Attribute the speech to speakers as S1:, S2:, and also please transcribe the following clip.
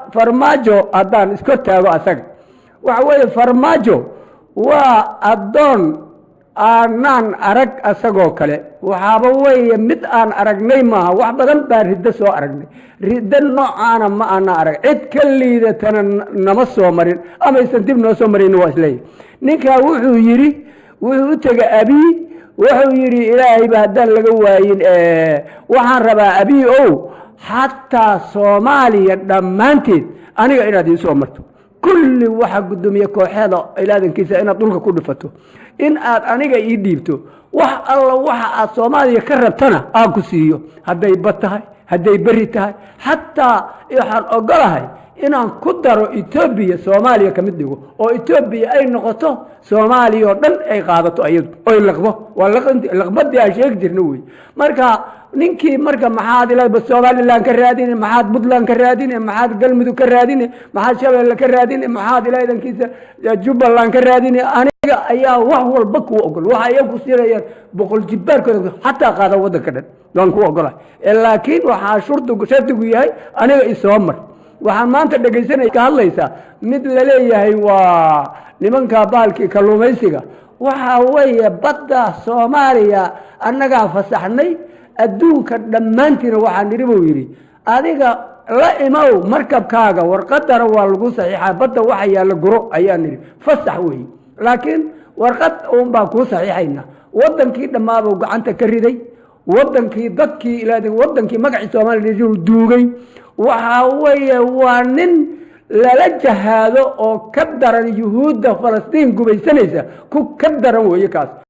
S1: farmaajo haddaan iska taago asaga waxa weeye farmaajo waa addoon aanaan arag asagoo kale waxaaba weeye mid aan aragnay maaha wax badan baa riddo soo aragnay riddo noocaana ma aana arag cid ka liidatana nama soo marin amaysan dib noo soo marin waa isleeyahay ninkaa wuxuu yidhi wuxuu u tegay abiy wuxuu yidhi ilaahayba haddaan laga waayin waxaan rabaa abiy ow xataa soomaaliya dhammaanteed aniga inaad ii soo marto kulli waxa gudoomiye kooxeeda ilaadankiisa inaad dhulka ku dhifato in aad aniga ii dhiibto wax alla waxa aad soomaaliya ka rabtana aan ku siiyo hadday bad tahay hadday beri tahay xataa waxaan ogolahay inaan ku daro Ethiopia Soomaaliya ka mid dhigo oo Ethiopia ay noqoto Soomaaliya oo dhan ay qaadato ayadu oo laqbo waa laqbadii ay sheeg jirnay way marka ninkii marka maxaad ilaa Soomaaliland ka raadin maxaad Puntland ka raadin maxaad Galmudug ka raadin maxaad Shabeelle ka raadin maxaad ilaa idankiisa Jubbaland ka raadin aniga ayaa wax walba ku ogol waxa ay ku siirayaan boqol jibbaarkooda xataa qaada wadanka dhan waan ku ogolay laakiin waxa shurtigu yahay aniga isoo mar waxaan maanta dhageysanay ka hadlaysa mid la leeyahay waa nimanka baalkii kalluumaysiga waxa weeye badda Soomaaliya annaga fasaxnay adduunka dhamaantiina waxaan niribuu yiri adiga la imaw markabkaaga warqadana waa lagu saxiixaa badda waxa yaala guro ayaan niri fasax weey laakiin warqad uun baa ku saxiixayna wadankii dhamaaba gacanta ka riday wadankii dadkii ilaaday wadankii magaci Soomaaliya duugay waxa weeye waa nin lala jahaado oo ka daran yuhuudda Falastiin gubaysanaysa ku ka daran weeye kaas